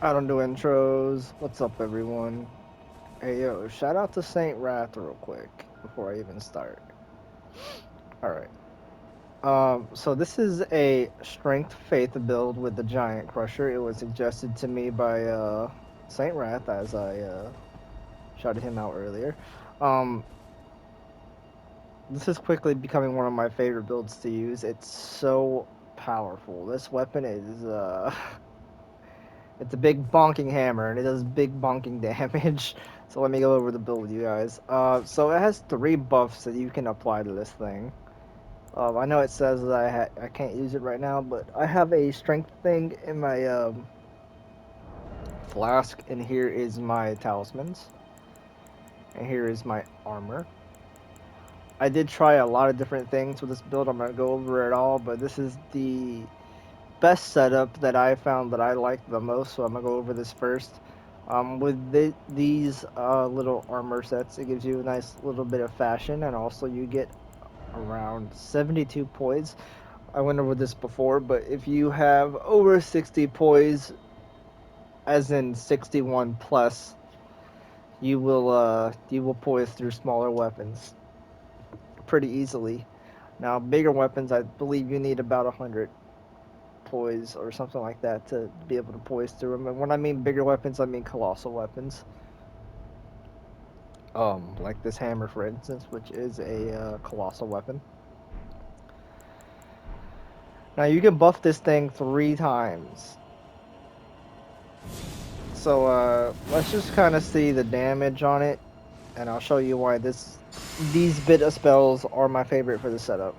I don't do intros. What's up, everyone? Hey, yo, shout out to Saint Wrath real quick before I even start. Alright. So this is a Strength Faith build with the Giant Crusher. It was suggested to me by, Saint Wrath as I, shouted him out earlier. Um, this is quickly becoming one of my favorite builds to use. It's so powerful. This weapon is, it's a big bonking hammer, and it does big bonking damage. So let me go over the build with you guys. So it has 3 buffs that you can apply to this thing. I know it says that I can't use it right now, but I have a strength thing in my flask, and here is my talismans, and here is my armor. I did try a lot of different things with this build. I'm gonna go over it all, but this is the best setup that I found that I like the most, so I'm gonna go over this first. With these little armor sets, it gives you a nice little bit of fashion, and also you get around 72 poise. I went over this before, but if you have over 60 poise, as in 61 plus, you will poise through smaller weapons pretty easily. Now, bigger weapons, I believe you need about 100 poise or something like that to be able to poise through them. And when I mean bigger weapons, I mean colossal weapons. Like this hammer, for instance, which is a colossal weapon. Now you can buff this thing 3 times. So let's just kind of see the damage on it, and I'll show you why these bit of spells are my favorite for the setup.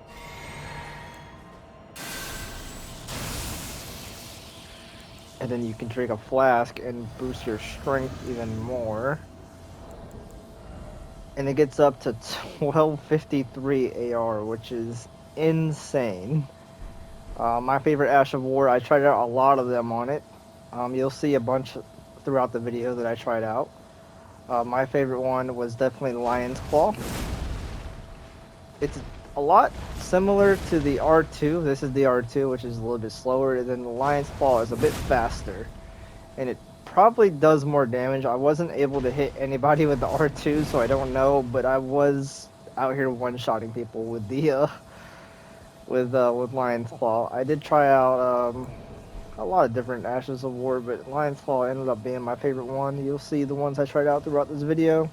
And then you can drink a flask and boost your strength even more. And it gets up to 1253 AR, which is insane. My favorite Ash of War, I tried out a lot of them on it. You'll see a bunch throughout the video that I tried out. My favorite one was definitely Lion's Claw. It's a lot similar to the R2. This is the R2, which is a little bit slower, and then the Lion's Claw is a bit faster. And it probably does more damage. I wasn't able to hit anybody with the R2, so I don't know, but I was out here one-shotting people with the with Lion's Claw. I did try out a lot of different Ashes of War, but Lion's Claw ended up being my favorite one. You'll see the ones I tried out throughout this video.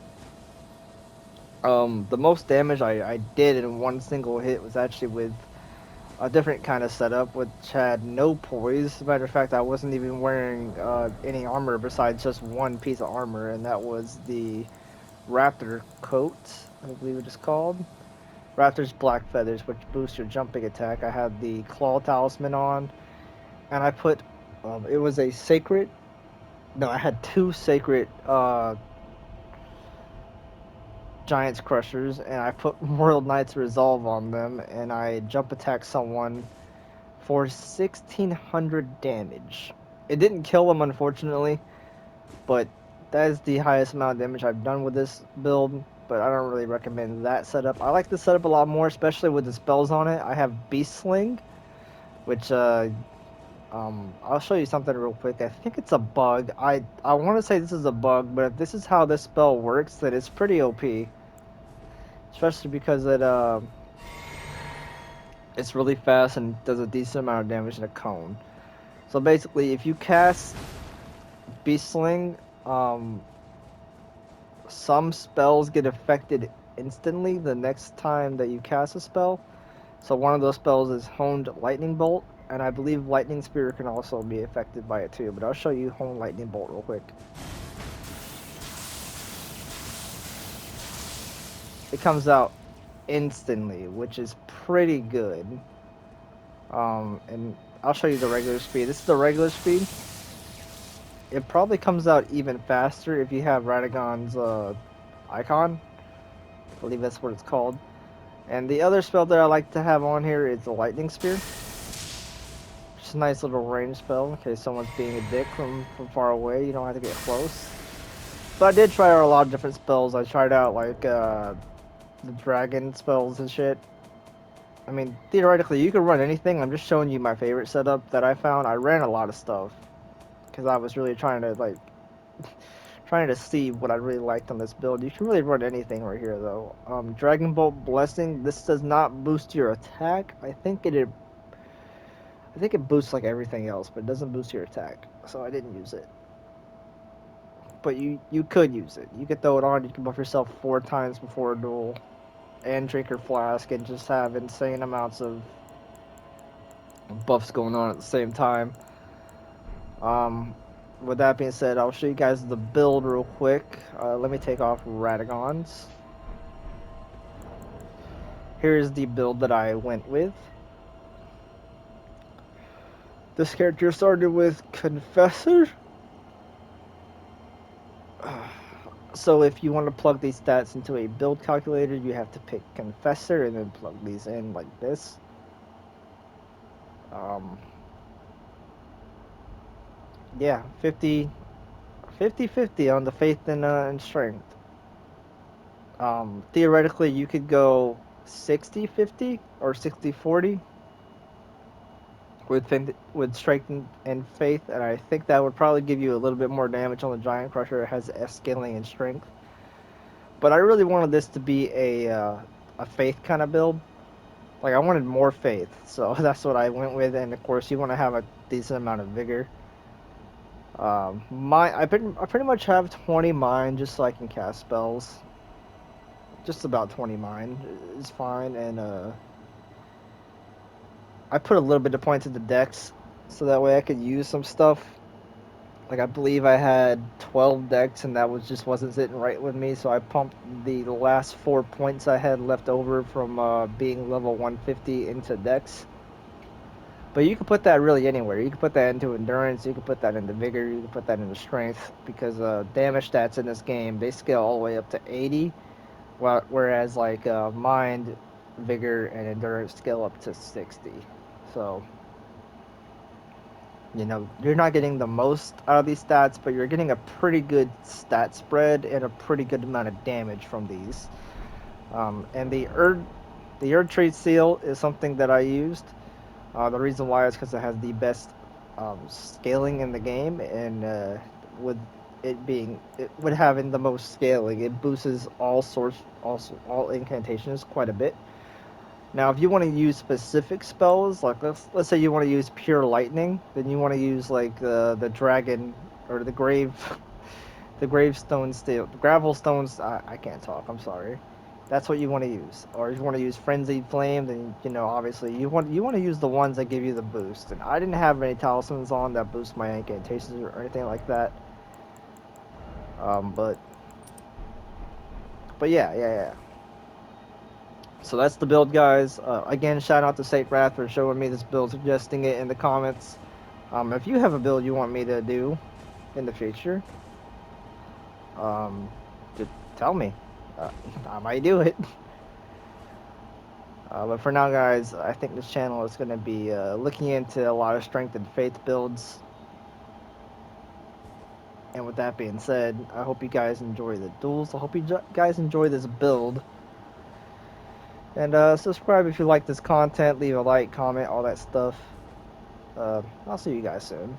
The most damage I did in one single hit was actually with a different kind of setup, which had no poise. As a matter of fact, I wasn't even wearing any armor besides just one piece of armor, and that was the Raptor coat, I believe it is called. Raptor's Black Feathers, which boosts your jumping attack. I had the Claw Talisman on, and I put, it was a sacred, no, I had 2 sacred Giant's Crushers, and I put World Knight's Resolve on them, and I jump attack someone for 1600 damage. It didn't kill them, unfortunately, but that is the highest amount of damage I've done with this build, but I don't really recommend that setup. I like this setup a lot more, especially with the spells on it. I have Beast Sling, which, I'll show you something real quick. I think it's a bug. I want to say this is a bug, but if this is how this spell works, then it's pretty OP. Especially because it's really fast and does a decent amount of damage in a cone. So basically, if you cast Beast Sling, some spells get affected instantly the next time that you cast a spell. So one of those spells is Honed Lightning Bolt, and I believe Lightning Spear can also be affected by it too, but I'll show you Honed Lightning Bolt real quick. It comes out instantly, which is pretty good. And I'll show you the regular speed. This is the regular speed. It probably comes out even faster if you have Radagon's icon. I believe that's what it's called. And the other spell that I like to have on here is the Lightning Spear. Just a nice little range spell in case someone's being a dick from far away. You don't have to get close. But I did try out a lot of different spells. I tried out like the dragon spells and shit. I mean, theoretically, you could run anything. I'm just showing you my favorite setup that I found. I ran a lot of stuff. because I was really trying to like trying to see what I really liked on this build. You can really run anything right here though. Dragon Bolt Blessing. This does not boost your attack. I think it boosts like everything else, but it doesn't boost your attack. So I didn't use it. But you could use it. You could throw it on. You can buff yourself 4 times before a duel, and drink your flask, and just have insane amounts of buffs going on at the same time. Um, with that being said, I'll show you guys the build real quick. Let me take off Radagons. Here's the build that I went with. This character started with Confessor. So if you want to plug these stats into a build calculator, you have to pick Confessor and then plug these in like this. Yeah, 50 on the faith and strength. Theoretically, you could go 60-50 or 60-40 with strength and faith, and I think that would probably give you a little bit more damage on the Giant Crusher. It has S scaling and strength, but I really wanted this to be a faith kind of build. Like I wanted more faith, so that's what I went with. And of course, you want to have a decent amount of vigor. I pretty much have 20 mind just so I can cast spells. Just about 20 mind is fine, and I put a little bit of points into dex so that way I could use some stuff. Like I believe I had 12 decks and that wasn't sitting right with me, so I pumped the last 4 points I had left over from being level 150 into dex. But you can put that really anywhere. You can put that into endurance, you can put that into vigor, you can put that into strength, because damage stats in this game, they scale all the way up to 80, whereas like mind, vigor, and endurance scale up to 60. So you're not getting the most out of these stats, but you're getting a pretty good stat spread and a pretty good amount of damage from these. And the Erd Trade Seal is something that I used. The reason why is because it has the best scaling in the game, and with with having the most scaling, it boosts all incantations quite a bit. Now, if you want to use specific spells, like let's say you want to use Pure Lightning, then you want to use like the dragon or the the gravestone steel, the gravel stones. I can't talk. I'm sorry. That's what you want to use. Or if you want to use Frenzied Flame, then obviously you want to use the ones that give you the boost. And I didn't have any talismans on that boost my incantations or anything like that. But yeah. So that's the build, guys. Again, shout out to Saint Wrath for showing me this build, suggesting it in the comments. If you have a build you want me to do in the future, just tell me. I might do it. But for now, guys, I think this channel is going to be looking into a lot of strength and faith builds. And with that being said, I hope you guys enjoy the duels. I hope you guys enjoy this build. And subscribe if you like this content. Leave a like, comment, all that stuff. I'll see you guys soon.